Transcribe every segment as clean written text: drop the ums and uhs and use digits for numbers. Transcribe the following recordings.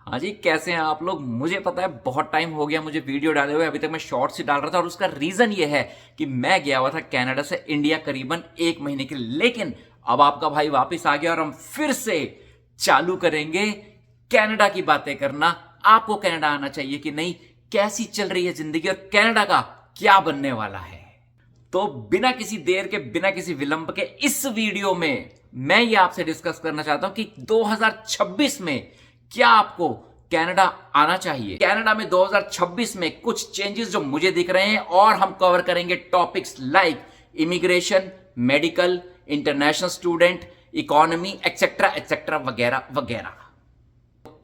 हाँ जी, कैसे हैं आप लोग। मुझे पता है बहुत टाइम हो गया मुझे वीडियो डाले हुए। अभी तक मैं शॉर्ट्स ही डाल रहा था और उसका रीजन ये है कि मैं गया हुआ था कनाडा से इंडिया करीबन 1 महीने के लिए। लेकिन अब आपका भाई वापस आ गया और हम फिर से चालू करेंगे कनाडा की बातें करना। आपको कनाडा आना चाहिए कि नहीं, कैसी चल रही है जिंदगी और कनाडा का क्या बनने वाला है। तो बिना किसी देर के, बिना किसी विलंब के इस वीडियो में मैं ये आपसे डिस्कस करना चाहता हूं कि 2026 में क्या आपको कनाडा आना चाहिए। कनाडा में 2026 में कुछ चेंजेस जो मुझे दिख रहे हैं और हम कवर करेंगे topics like immigration, medical, international student, economy, etcetera etcetera वगैरह वगैरह।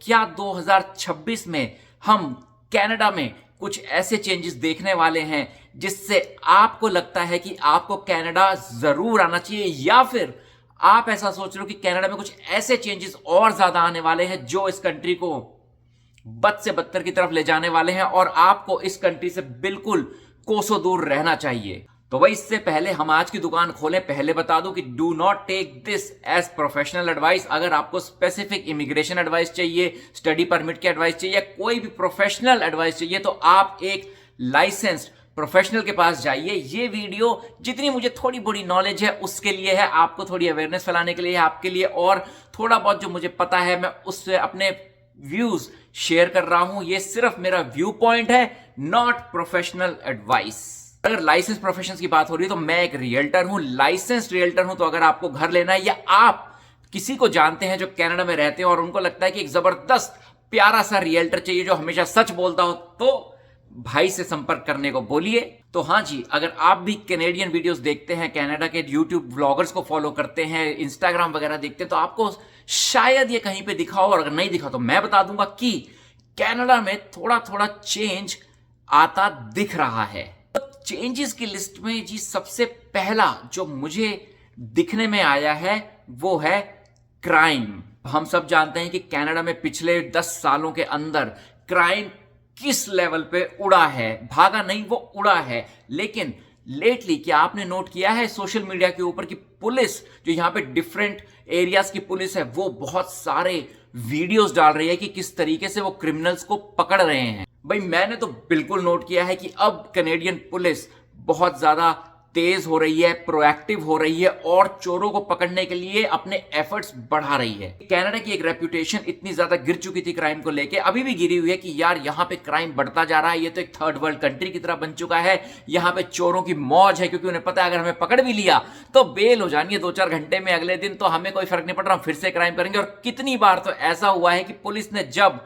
क्या 2026 में हम कनाडा में कुछ ऐसे चेंजेस देखने वाले हैं जिससे आपको लगता है कि आपको कनाडा जरूर आना चाहिए, या फिर आप ऐसा सोच रहे हो कि कनाडा में कुछ ऐसे चेंजेस और ज्यादा आने वाले हैं जो इस कंट्री को बद से बदतर की तरफ ले जाने वाले हैं और आपको इस कंट्री से बिल्कुल कोसों दूर रहना चाहिए। तो भाई इससे पहले हम आज की दुकान खोलें, पहले बता दूं कि do not take this as professional advice. अगर आपको स्पेसिफिक इमिग्रेशन एडवाइस चाहिए, स्टडी परमिट की एडवाइस चाहिए, कोई भी प्रोफेशनल एडवाइस चाहिए, तो आप एक लाइसेंस्ड प्रोफेशनल के पास जाइए। ये वीडियो जितनी मुझे थोड़ी बड़ी नॉलेज है उसके लिए है, आपको थोड़ी अवेयरनेस फैलाने के लिए है आपके लिए, और थोड़ा बहुत जो मुझे पता है मैं उससे अपने व्यूज शेयर कर रहा हूं। ये सिर्फ मेरा व्यू पॉइंट है, नॉट प्रोफेशनल एडवाइस। अगर लाइसेंस प्रोफेशंस की बात हो रही है तो मैं एक रियल्टर हूं, लाइसेंस्ड रियल्टर हूं। तो अगर आपको घर लेना है या आप किसी को जानते हैं जो कनाडा में रहते हैं और उनको लगता है कि एक जबरदस्त प्यारा सा रियल्टर चाहिए जो हमेशा सच बोलता हो, तो भाई से संपर्क करने को बोलिए। तो हाँ जी, अगर आप भी कैनेडियन वीडियोस देखते हैं, कनाडा के यूट्यूब व्लॉगर्स को फॉलो करते हैं, इंस्टाग्राम वगैरह देखते हैं, तो आपको शायद ये कहीं पे दिखा हो, और अगर नहीं दिखा तो मैं बता दूंगा कि कनाडा में थोड़ा थोड़ा चेंज आता दिख रहा है। तो चेंजेस की लिस्ट में जी सबसे पहला जो मुझे दिखने में आया है वो है क्राइम। हम सब जानते हैं कि कनाडा में पिछले 10 सालों के अंदर क्राइम किस लेवल पे उड़ा है, भागा नहीं वो उड़ा है। लेकिन लेटली क्या आपने नोट किया है सोशल मीडिया के ऊपर कि पुलिस जो यहां पे डिफरेंट एरियाज की पुलिस है वो बहुत सारे वीडियोस डाल रही है कि किस तरीके से वो क्रिमिनल्स को पकड़ रहे हैं। भाई मैंने तो बिल्कुल नोट किया है कि अब कैनेडियन पुलिस बहुत ज्यादा तेज हो रही है, प्रोएक्टिव हो रही है और चोरों को पकड़ने के लिए अपने एफर्ट्स बढ़ा रही है। कनाडा की एक रेपुटेशन इतनी ज्यादा गिर चुकी थी क्राइम को लेके, अभी भी गिरी हुई है कि यार यहाँ पे क्राइम बढ़ता जा रहा है, ये तो एक थर्ड वर्ल्ड कंट्री की तरह बन चुका है। यहाँ पे चोरों की मौज है क्योंकि उन्हें पता है अगर हमें पकड़ भी लिया तो बेल हो जानी है 2-4 घंटे में, अगले दिन तो हमें कोई फर्क नहीं पड़ रहा, हम फिर से क्राइम करेंगे। और कितनी बार तो ऐसा हुआ है कि पुलिस ने जब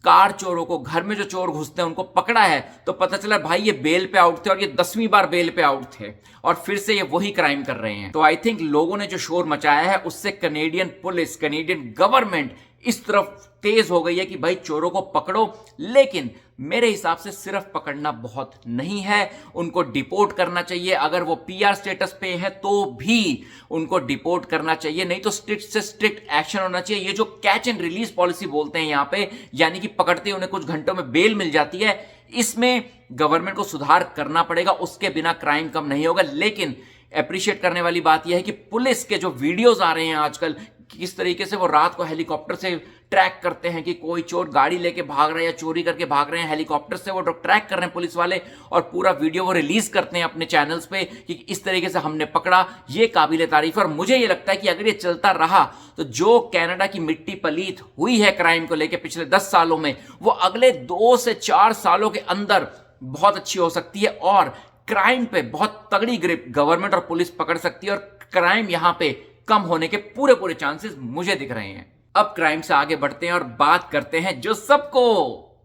कार चोरों को, घर में जो चोर घुसते हैं उनको पकड़ा है तो पता चला भाई ये बेल पे आउट थे और ये 10वीं बार बेल पे आउट थे और फिर से ये वही क्राइम कर रहे हैं। तो आई थिंक लोगों ने जो शोर मचाया है उससे कैनेडियन पुलिस, कैनेडियन गवर्नमेंट इस तरफ तेज हो गई है कि भाई चोरों को पकड़ो। लेकिन मेरे हिसाब से सिर्फ पकड़ना बहुत नहीं है, उनको डिपोर्ट करना चाहिए। अगर वो पीआर स्टेटस पे हैं तो भी उनको डिपोर्ट करना चाहिए, नहीं तो स्ट्रिक्ट से स्ट्रिक्ट एक्शन होना चाहिए। ये जो कैच एंड रिलीज पॉलिसी बोलते हैं यहां पे, यानी कि पकड़ते उन्हें कुछ घंटों में बेल मिल जाती है, इसमें गवर्नमेंट को सुधार करना पड़ेगा, उसके बिना क्राइम कम नहीं होगा। लेकिन अप्रिशिएट करने वाली बात यह है कि पुलिस के जो वीडियोस आ रहे हैं आजकल, किस तरीके से वो रात को हेलीकॉप्टर से ट्रैक करते हैं कि कोई चोर गाड़ी लेके भाग रहा है या चोरी करके भाग रहे हैं, हेलीकॉप्टर से वो ट्रैक कर रहे हैं पुलिस वाले और पूरा वीडियो वो रिलीज करते हैं अपने चैनल्स पे कि इस तरीके से हमने पकड़ा। ये काबिले तारीफ है और मुझे ये लगता है कि अगर ये चलता रहा तो जो कनाडा की मिट्टी पलीत हुई है क्राइम को लेकर पिछले 10 सालों में, वो अगले 2 से 4 सालों के अंदर बहुत अच्छी हो सकती है और क्राइम पे बहुत तगड़ी ग्रिप गवर्नमेंट और पुलिस पकड़ सकती है और क्राइम यहां पे कम होने के पूरे पूरे चांसेस मुझे दिख रहे हैं। अब क्राइम से आगे बढ़ते हैं और बात करते हैं जो सबको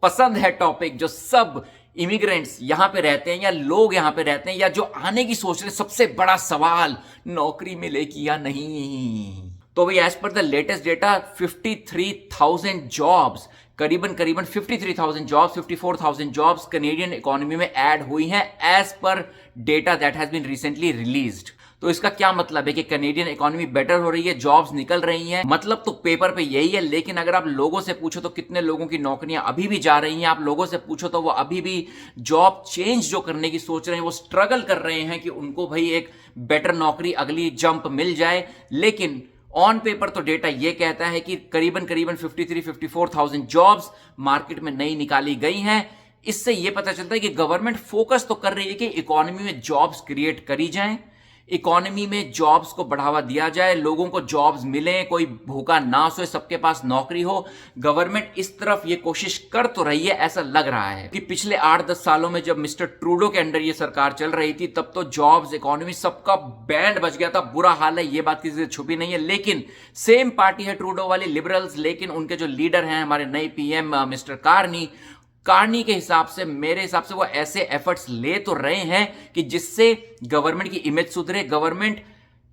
पसंद है टॉपिक, जो सब इमिग्रेंट्स यहां पे रहते हैं या लोग यहां पे रहते हैं या जो आने की सोच रहे हैं, सबसे बड़ा सवाल, नौकरी मिलेगी या नहीं। तो भाई as per the latest data 53,000 jobs, करीबन 53,000 जॉब्स, 54,000 जॉब्स कैनेडियन इकोनॉमी में ऐड हुई हैं as per data that has been recently released. तो इसका क्या मतलब है कि कैनेडियन इकोनॉमी बेटर हो रही है, जॉब्स निकल रही हैं, मतलब तो पेपर पे यही है। लेकिन अगर आप लोगों से पूछो तो कितने लोगों की नौकरियां अभी भी जा रही हैं, आप लोगों से पूछो तो वो अभी भी जॉब चेंज जो करने की सोच रहे हैं वो स्ट्रगल कर रहे हैं कि उनको भाई एक बेटर नौकरी, अगली जंप मिल जाए। लेकिन ऑन पेपर तो डेटा ये कहता है कि करीबन 53-54,000 जॉब्स मार्केट में नई निकाली गई हैं। इससे यह पता चलता है कि गवर्नमेंट फोकस तो कर रही है कि इकोनॉमी में जॉब्स क्रिएट करी जाएं, इकोनॉमी में जॉब्स को बढ़ावा दिया जाए, लोगों को जॉब्स मिलें, कोई भूखा ना सोए, सबके पास नौकरी हो। गवर्नमेंट इस तरफ ये कोशिश कर तो रही है, ऐसा लग रहा है कि पिछले 8-10 सालों में जब मिस्टर ट्रूडो के अंडर ये सरकार चल रही थी तब तो जॉब्स, इकोनॉमी सबका बैंड बज गया था, बुरा हाल है, ये बात किसी से छुपी नहीं है। लेकिन सेम पार्टी है ट्रूडो वाली, लिबरल्स, लेकिन उनके जो लीडर हैं हमारे नए पीएम मिस्टर कार्नी के हिसाब से, मेरे हिसाब से वो ऐसे एफर्ट्स ले तो रहे हैं कि जिससे गवर्नमेंट की इमेज सुधरे, गवर्नमेंट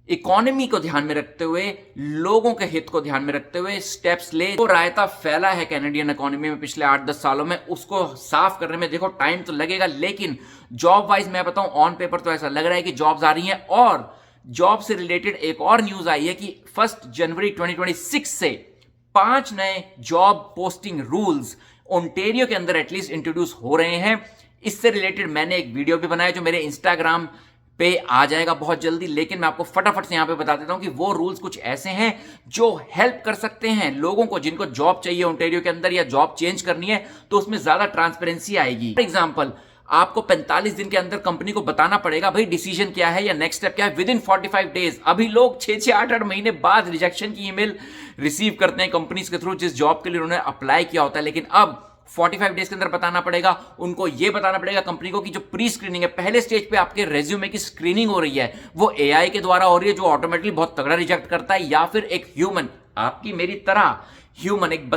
इकोनॉमी को ध्यान में रखते हुए, लोगों के हित को ध्यान में रखते हुए स्टेप्स ले। तो रायता फैला है कैनेडियन इकोनॉमी में पिछले 8-10 सालों में, उसको साफ करने में देखो टाइम तो लगेगा, लेकिन जॉब वाइज मैं बताऊं ऑन पेपर तो ऐसा लग रहा है कि जॉब्स आ रही हैं। और जॉब से रिलेटेड एक और न्यूज आई है कि 1 जनवरी 2026 से 5 नए जॉब पोस्टिंग रूल्स ओंटेरियो के अंदर एटलीस्ट इंट्रोड्यूस हो रहे हैं। इससे रिलेटेड मैंने एक वीडियो भी बनाया जो मेरे इंस्टाग्राम पे आ जाएगा बहुत जल्दी, लेकिन मैं आपको फटाफट से यहां पे बता देता हूं कि वो रूल्स कुछ ऐसे हैं जो हेल्प कर सकते हैं लोगों को जिनको जॉब चाहिए ओंटेरियो के अंदर या जॉब चेंज करनी है, तो उसमें ज्यादा ट्रांसपेरेंसी आएगी। फॉर एग्जाम्पल, आपको 45 दिन के अंदर कंपनी को बताना पड़ेगा भाई डिसीजन क्या है या नेक्स्ट स्टेप क्या है, विद इन 45 डेज। अभी लोग 6-6, 8-8 महीने बाद रिजेक्शन की ईमेल रिसीव करते हैं कंपनीज के थ्रू जिस जॉब के लिए उन्होंने अप्लाई किया होता है, लेकिन अब 45 डेज के अंदर बताना पड़ेगा उनको। ये बताना पड़ेगा कंपनी को कि जो प्री स्क्रीनिंग है, पहले स्टेज पे आपके रेज्यूमे की स्क्रीनिंग हो रही है, वो एआई के द्वारा हो रही है जो ऑटोमेटिकली बहुत तगड़ा रिजेक्ट करता है, या फिर एक ह्यूमन, आपकी मेरी तरह ह्यूमन, एक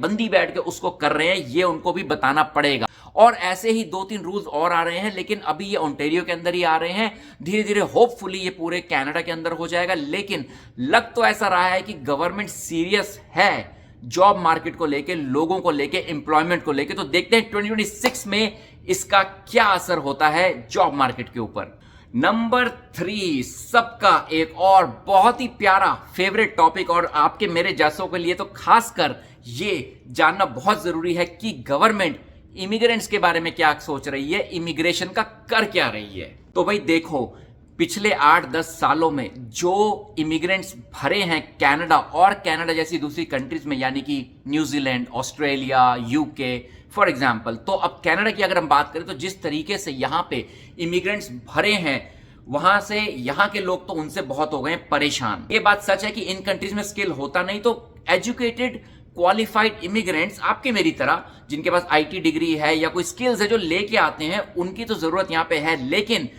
बंदी बैठ के उसको कर रहे हैं, ये उनको भी बताना पड़ेगा। और ऐसे ही 2-3 रूल्स और आ रहे हैं, लेकिन अभी ये ओंटेरियो के अंदर ही आ रहे हैं। धीरे धीरे होपफुली ये पूरे कनाडा के अंदर हो जाएगा, लेकिन लग तो ऐसा रहा है कि गवर्नमेंट सीरियस है जॉब मार्केट को लेके, लोगों को लेके, एम्प्लॉयमेंट को लेके। तो देखते हैं 2026 में इसका क्या असर होता है जॉब मार्केट के ऊपर। नंबर 3, सबका एक और बहुत ही प्यारा फेवरेट टॉपिक, और आपके मेरे जैसों के लिए तो खासकर ये जानना बहुत जरूरी है कि गवर्नमेंट इमिग्रेंट्स के बारे में क्या सोच रही है, इमिग्रेशन का कर क्या रही है। तो भाई देखो, पिछले 8-10 सालों में जो इमिग्रेंट्स भरे हैं कनाडा और कनाडा जैसी दूसरी कंट्रीज में, यानी कि New Zealand, Australia, UK for example, तो अब कनाडा की अगर हम बात करें तो जिस तरीके से यहां पे इमिग्रेंट्स भरे हैं, वहां से यहां के लोग तो उनसे बहुत हो गए परेशान। ये बात सच है कि इन कंट्रीज में स्किल होता नहीं, तो एजुकेटेड क्वालिफाइड इमिग्रेंट्स आपके मेरी तरह जिनके पास आईटी डिग्री है या कोई स्किल्स है जो लेके आते हैं, उनकी तो जरूरत यहां पे है। लेकिन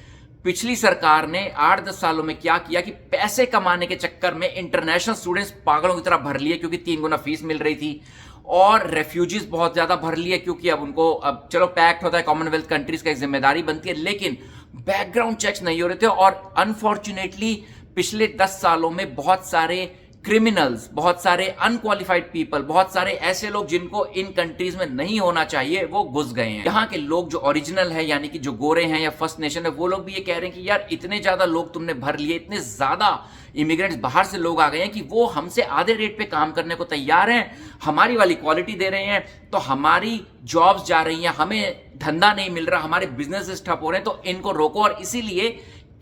पिछली सरकार ने 8-10 सालों में क्या किया कि पैसे कमाने के चक्कर में इंटरनेशनल स्टूडेंट्स पागलों की तरह भर लिए, क्योंकि 3 गुना फीस मिल रही थी, और रेफ्यूजीज बहुत ज्यादा भर लिए, क्योंकि अब उनको, अब चलो पैक्ट होता है, कॉमनवेल्थ कंट्रीज का एक जिम्मेदारी बनती है, लेकिन बैकग्राउंड चेक्स नहीं हो रहे थे। और अनफॉर्चुनेटली पिछले 10 सालों में बहुत सारे क्रिमिनल्स, बहुत सारे अनक्वालिफाइड पीपल, बहुत सारे ऐसे लोग जिनको इन कंट्रीज में नहीं होना चाहिए, वो घुस गए हैं। यहाँ के लोग जो ओरिजिनल है, यानी कि जो गोरे हैं या फर्स्ट नेशन है, वो लोग भी ये कह रहे हैं कि यार इतने ज्यादा लोग तुमने भर लिए, इतने ज्यादा इमिग्रेंट्स बाहर से लोग आ गए हैं कि वो हमसे आधे रेट पे काम करने को तैयार हैं, हमारी वाली क्वालिटी दे रहे हैं, तो हमारी जॉब्स जा रही हैं, हमें धंधा नहीं मिल रहा, हमारे बिजनेस ठप हो रहे हैं, तो इनको रोको। और इसीलिए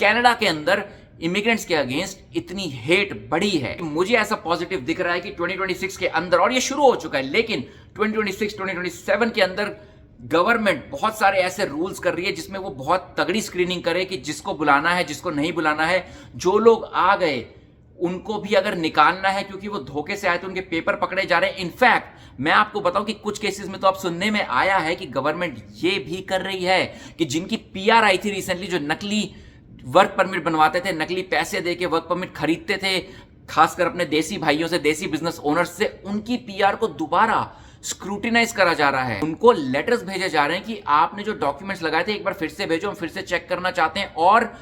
कनाडा के अंदर इमिग्रेंट्स के अगेंस्ट इतनी हेट बढ़ी है। मुझे ऐसा पॉजिटिव दिख रहा है कि 2026 के अंदर, और ये शुरू हो चुका है, लेकिन 2026-2027 के अंदर गवर्नमेंट बहुत सारे ऐसे रूल्स कर रही है जिसमें वो बहुत तगड़ी स्क्रीनिंग करे कि जिसको बुलाना है, जिसको नहीं बुलाना है, जो लोग आ गए उनको भी अगर निकालना है क्योंकि वो धोखे से आए तो उनके पेपर पकड़े जा रहे हैं। इनफैक्ट मैं आपको बताऊं कि कुछ केसेस में तो अब सुनने में आया है कि गवर्नमेंट ये भी कर रही है कि जिनकी पीआर आई थी रिसेंटली, जो नकली वर्क परमिट बनवाते थे, नकली पैसे देके वर्क परमिट खरीदते थे, खासकर अपने देसी भाइयों से, देसी बिजनेस ओनर्स से, उनकी पीआर को दोबारा स्क्रूटिनाइज करा जा रहा है। उनको लेटर्स भेजे जा रहे हैं कि आपने जो डॉक्यूमेंट्स लगाए थे एक बार फिर से भेजो, हम फिर से चेक करना चाहते हैं। और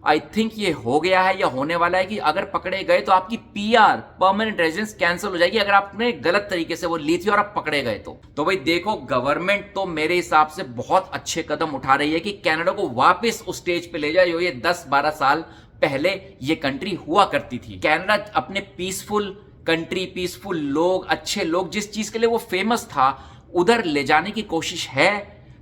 आई थिंक ये हो गया है या होने वाला है कि अगर पकड़े गए तो आपकी पीआर, परमानेंट रेजिडेंस, कैंसिल हो जाएगी अगर आपने गलत तरीके से वो ली थी और आप पकड़े गए तो भाई देखो, गवर्नमेंट तो मेरे हिसाब से बहुत अच्छे कदम उठा रही है कि कनाडा को वापस उस स्टेज पे ले जाए जो ये 10-12 साल पहले ये कंट्री हुआ करती थी। कनाडा अपने पीसफुल कंट्री, पीसफुल लोग, अच्छे लोग, जिस चीज के लिए वो फेमस था, उधर ले जाने की कोशिश है।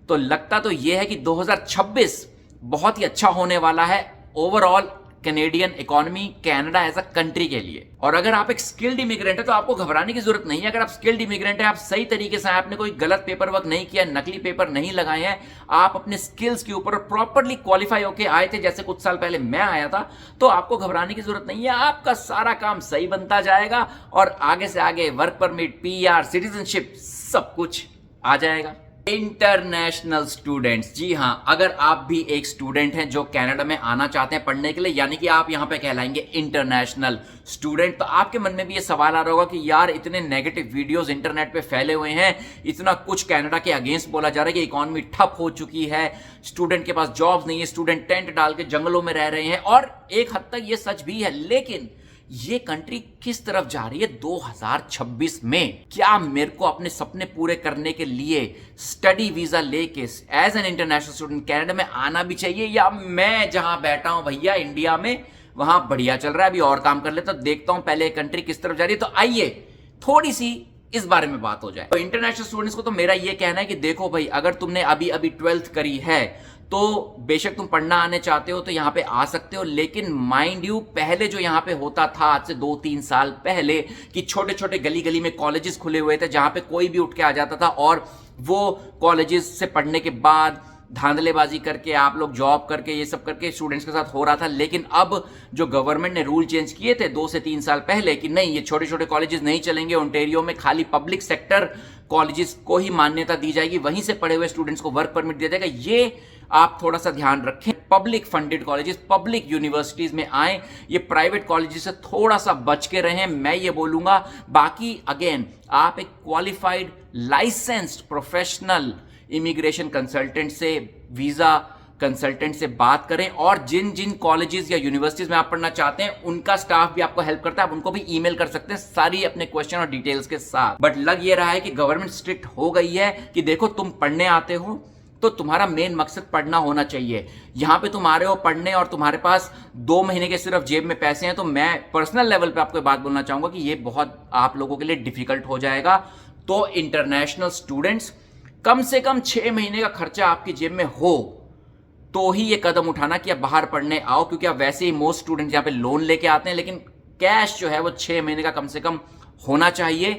तो लगता तो ये है कि 2026 बहुत ही अच्छा होने वाला है overall Canadian economy, Canada as a country के लिए। और अगर आप एक स्किल्ड इमिग्रेंट है तो आपको घबराने की जरूरत नहीं है। अगर आप स्किल्ड इमिग्रेंट है, आप सही तरीके से, आपने कोई गलत पेपर वर्क नहीं किया, नकली पेपर नहीं लगाए हैं, आप अपने स्किल्स के ऊपर प्रॉपरली क्वालिफाई होके आए थे, जैसे कुछ साल पहले मैं आया था, तो आपको घबराने की जरूरत नहीं है। आपका सारा काम सही बनता जाएगा और आगे से आगे वर्क परमिट, पीआर, सिटीजनशिप, सब कुछ आ जाएगा। इंटरनेशनल स्टूडेंट्स, जी हां, अगर आप भी एक स्टूडेंट हैं जो कनाडा में आना चाहते हैं पढ़ने के लिए, यानी कि आप यहां पे कहलाएंगे इंटरनेशनल स्टूडेंट, तो आपके मन में भी ये सवाल आ रहा होगा कि यार इतने नेगेटिव वीडियोस इंटरनेट पे फैले हुए हैं, इतना कुछ कनाडा के अगेंस्ट बोला जा रहा है कि इकोनॉमी ठप हो चुकी है, स्टूडेंट के पास जॉब्स नहीं है, स्टूडेंट टेंट डाल के जंगलों में रह रहे हैं, और एक हद तक ये सच भी है। लेकिन ये कंट्री किस तरफ जा रही है 2026 में? क्या मेरे को अपने सपने पूरे करने के लिए स्टडी वीजा लेके as an international student Canada में आना भी चाहिए, या मैं जहां बैठा हूं भैया इंडिया में वहां बढ़िया चल रहा है, अभी और काम कर लेता, तो देखता हूं पहले कंट्री किस तरफ जा रही है। तो आइए थोड़ी सी इस बारे में बात हो जाए। तो इंटरनेशनल स्टूडेंट्स को तो मेरा यह कहना है कि देखो भाई, अगर तुमने अभी अभी 12th करी है तो बेशक तुम पढ़ना आने चाहते हो तो यहां पे आ सकते हो, लेकिन माइंड यू, पहले जो यहां पे होता था आज से 2-3 साल पहले कि छोटे छोटे गली गली में कॉलेजेस खुले हुए थे जहां पे कोई भी उठ के आ जाता था, और वो कॉलेजेस से पढ़ने के बाद धांधलेबाजी करके, आप लोग जॉब करके, ये सब करके स्टूडेंट्स के साथ हो रहा था। लेकिन अब जो गवर्नमेंट ने रूल चेंज किए थे 2 से 3 साल पहले कि नहीं, ये छोटे छोटे कॉलेजेस नहीं चलेंगे, ओंटारियो में खाली पब्लिक सेक्टर कॉलेजेस को ही मान्यता दी जाएगी, वहीं से पढ़े हुए स्टूडेंट्स को वर्क परमिट दिया जाएगा। ये आप थोड़ा सा ध्यान रखें। Public funded colleges, public universities में आए, ये प्राइवेट कॉलेजेस से थोड़ा सा बच के रहें, मैं ये बोलूंगा। बाकी अगेन, आप एक qualified licensed professional immigration consultant से, वीजा कंसल्टेंट से बात करें, और जिन जिन कॉलेजेस या यूनिवर्सिटीज में आप पढ़ना चाहते हैं उनका स्टाफ भी आपको हेल्प करता है, आप उनको भी ईमेल कर सकते हैं सारी अपने क्वेश्चन और डिटेल्स के साथ। बट लग ये रहा है कि गवर्नमेंट स्ट्रिक्ट हो गई है कि देखो, तुम पढ़ने आते हो तो तुम्हारा मेन मकसद पढ़ना होना चाहिए। यहां पे तुम आ रहे हो पढ़ने और तुम्हारे पास 2 महीने के सिर्फ जेब में पैसे हैं, तो मैं पर्सनल लेवल पे आपको बात बोलना चाहूंगा कि ये बहुत आप लोगों के लिए डिफिकल्ट हो जाएगा। तो इंटरनेशनल स्टूडेंट्स, कम से कम 6 महीने का खर्चा आपकी जेब में हो तो ही ये कदम उठाना कि आप बाहर पढ़ने आओ, क्योंकि आप वैसे ही मोस्ट स्टूडेंट यहाँ पे लोन लेके आते हैं, लेकिन कैश जो है वो 6 महीने का कम से कम होना चाहिए।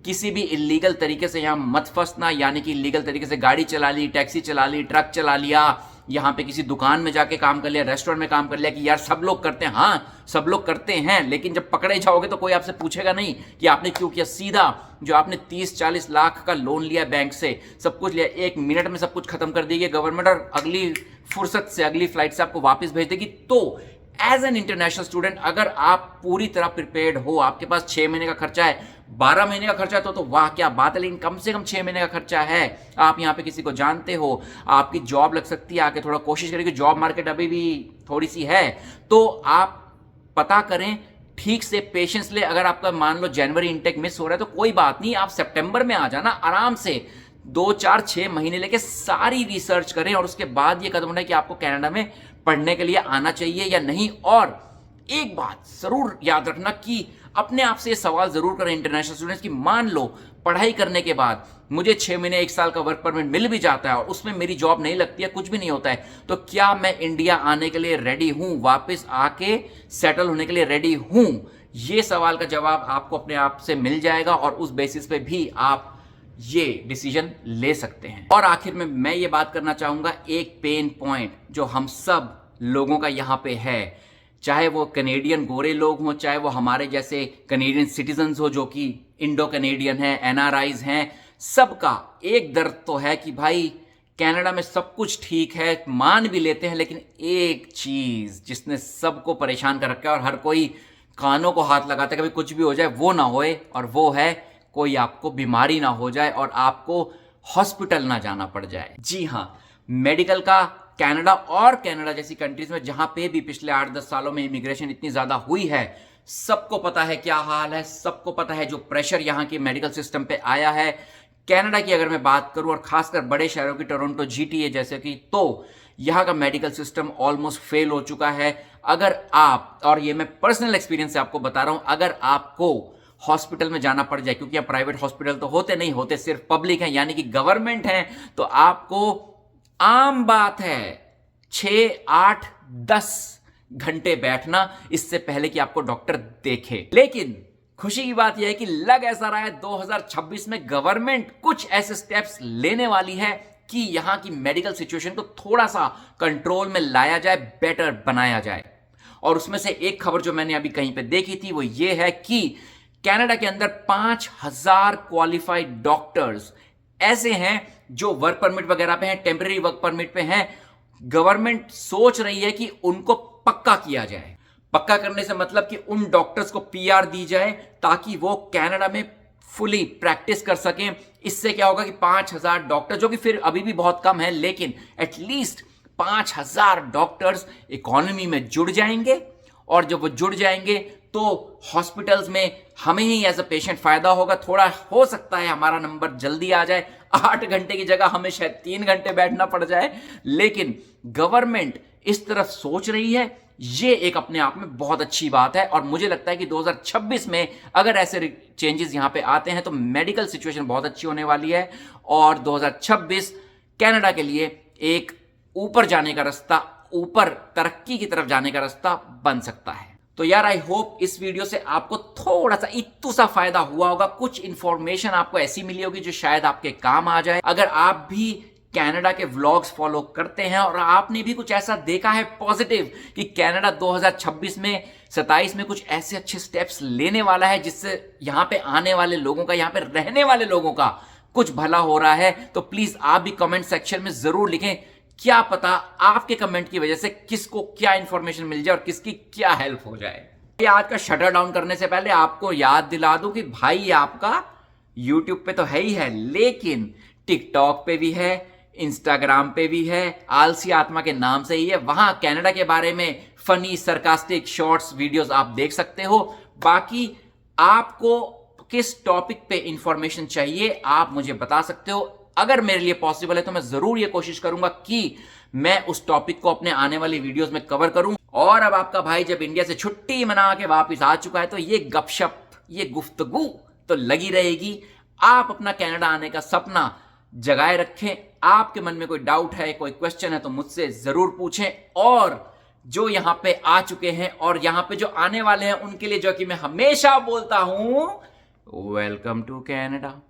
किसी भी इलीगल तरीके से यहाँ मत फंसना, यानी कि इलीगल तरीके से गाड़ी चला ली, टैक्सी चला ली, ट्रक चला लिया, यहाँ पे किसी दुकान में जाके काम कर लिया, रेस्टोरेंट में काम कर लिया कि यार सब लोग करते हैं। हाँ, सब लोग करते हैं, लेकिन जब पकड़े जाओगे तो कोई आपसे पूछेगा नहीं कि आपने क्यों किया। सीधा जो आपने 30-40 लाख का लोन लिया बैंक से, सब कुछ लिया, 1 मिनट में सब कुछ खत्म कर देगी गवर्नमेंट, और अगली फुर्सत से अगली फ्लाइट से आपको वापस भेज देगी। तो एज एन इंटरनेशनल स्टूडेंट, अगर आप पूरी तरह प्रिपेयर्ड हो, आपके पास 6 महीने का खर्चा है, 12 महीने का खर्चा तो वाह क्या बात है, लेकिन कम से कम 6 महीने का खर्चा है, आप यहाँ पे किसी को जानते हो, आपकी जॉब लग सकती है, आके थोड़ा कोशिश करें कि जॉब मार्केट अभी भी थोड़ी सी है, तो आप पता करें ठीक से, पेशेंस ले। अगर आपका मान लो जनवरी इनटेक मिस हो रहा है तो कोई बात नहीं, आप सितंबर में आ जाना आराम से, 2-4-6 महीने लेके सारी रिसर्च करें, और उसके बाद ये कदम उठाएं कि आपको कनाडा में पढ़ने के लिए आना चाहिए या नहीं। और एक बात जरूर याद रखना कि अपने आप से सवाल जरूर करें इंटरनेशनल स्टूडेंट्स कि मान लो पढ़ाई करने के बाद मुझे 6 महीने 1 साल का वर्क परमिट मिल भी जाता है और उसमें मेरी जॉब नहीं लगती है, कुछ भी नहीं होता है, तो क्या मैं इंडिया आने के लिए रेडी हूं, वापस आके सेटल होने के लिए रेडी हूं? ये सवाल का जवाब आपको अपने आप से मिल जाएगा, और उस बेसिस पे भी आप ये डिसीजन ले सकते हैं। और आखिर में मैं ये बात करना चाहूंगा, एक पेन पॉइंट जो हम सब लोगों का यहां पे है, चाहे वो कनेडियन गोरे लोग हों, चाहे वो हमारे जैसे कनेडियन सिटीजन्स हो जो कि इंडो कनेडियन हैं, एनआरआईज हैं, सबका एक दर्द तो है कि भाई कनाडा में सब कुछ ठीक है, मान भी लेते हैं, लेकिन एक चीज जिसने सबको परेशान कर रखा है और हर कोई कानों को हाथ लगाता है कभी कुछ भी हो जाए वो ना होए, और वो है कोई आपको बीमारी ना हो जाए और आपको हॉस्पिटल ना जाना पड़ जाए। जी हाँ, मेडिकल का कनाडा और कनाडा जैसी कंट्रीज में जहां पे भी पिछले 8-10 सालों में इमिग्रेशन इतनी ज्यादा हुई है, सबको पता है क्या हाल है, सबको पता है जो प्रेशर यहां के मेडिकल सिस्टम पे आया है। कनाडा की अगर मैं बात करूं और खासकर बड़े शहरों की, टोरंटो, जीटीए जैसे कि, तो यहां का मेडिकल सिस्टम ऑलमोस्ट फेल हो चुका है। अगर आप, और ये मैं पर्सनल एक्सपीरियंस से आपको बता रहा हूं, अगर आपको हॉस्पिटल में जाना पड़ जाए, क्योंकि यहाँ प्राइवेट हॉस्पिटल तो होते नहीं, होते सिर्फ पब्लिक हैं, यानी कि गवर्नमेंट है, तो आपको आम बात है 6, 8, 10 घंटे बैठना इससे पहले कि आपको डॉक्टर देखे। लेकिन खुशी की बात यह है कि लग ऐसा रहा है 2026 में गवर्नमेंट कुछ ऐसे स्टेप्स लेने वाली है कि यहां की मेडिकल सिचुएशन को थोड़ा सा कंट्रोल में लाया जाए, बेटर बनाया जाए। और उसमें से एक खबर जो मैंने अभी कहीं पे देखी थी वो ये है कि कनाडा के अंदर 5000 क्वालिफाइड डॉक्टर्स ऐसे हैं जो वर्क परमिट वगैरह पे हैं, टेम्पररी वर्क परमिट पे हैं। गवर्नमेंट सोच रही है कि उनको पक्का किया जाए। पक्का करने से मतलब कि उन डॉक्टर्स को पीआर दी जाए ताकि वो कनाडा में फुली प्रैक्टिस कर सकें। इससे क्या होगा कि 5000 डॉक्टर, जो कि फिर अभी भी बहुत कम है, लेकिन एटलीस्ट 5000 डॉक्टर्स इकोनॉमी में जुड़ जाएंगे। और जब वो जुड़ जाएंगे तो हॉस्पिटल्स में हमें ही एज अ पेशेंट फायदा होगा। थोड़ा हो सकता है हमारा नंबर जल्दी आ जाए, 8 घंटे की जगह हमें शायद 3 घंटे बैठना पड़ जाए, लेकिन गवर्नमेंट इस तरफ सोच रही है। ये एक अपने आप में बहुत अच्छी बात है और मुझे लगता है कि 2026 में अगर ऐसे चेंजेस यहां पे आते हैं तो मेडिकल सिचुएशन बहुत अच्छी होने वाली है और 2026 कनाडा के लिए एक ऊपर जाने का रास्ता, ऊपर तरक्की की तरफ जाने का रास्ता बन सकता है। तो यार आई होप इस वीडियो से आपको थोड़ा सा इत्तू सा फायदा हुआ होगा। कुछ इंफॉर्मेशन आपको ऐसी मिली होगी जो शायद आपके काम आ जाए। अगर आप भी कनाडा के व्लॉग्स फॉलो करते हैं और आपने भी कुछ ऐसा देखा है पॉजिटिव कि कनाडा 2026 में 27 में कुछ ऐसे अच्छे स्टेप्स लेने वाला है जिससे यहां पे आने वाले लोगों का, यहां पे रहने वाले लोगों का कुछ भला हो रहा है, तो प्लीज आप भी कमेंट सेक्शन में जरूर लिखें। क्या पता आपके कमेंट की वजह से किसको क्या इंफॉर्मेशन मिल जाए और किसकी क्या हेल्प हो जाए। आज का शटर डाउन करने से पहले आपको याद दिला दूं कि भाई आपका यूट्यूब पे तो है ही है, लेकिन टिकटॉक पे भी है, इंस्टाग्राम पे भी है, आलसी आत्मा के नाम से ही है। वहां कनाडा के बारे में फनी सरकास्टिक शॉर्ट्स वीडियोस आप देख सकते हो। बाकी आपको किस टॉपिक पे इंफॉर्मेशन चाहिए आप मुझे बता सकते हो। अगर मेरे लिए पॉसिबल है तो मैं जरूर ये कोशिश करूंगा कि मैं उस टॉपिक को अपने आने वाली वीडियोस में कवर करूं। और अब आपका भाई जब इंडिया से छुट्टी मना के वापस आ चुका है तो ये गपशप, ये गुफ्तगू तो लगी रहेगी। आप अपना कनाडा आने का सपना जगाए रखें। आपके मन में कोई डाउट है, कोई क्वेश्चन है तो मुझसे जरूर पूछें। और जो यहां पे आ चुके हैं और यहां पे जो आने वाले हैं उनके लिए जो कि मैं हमेशा बोलता हूं, वेलकम टू कनाडा।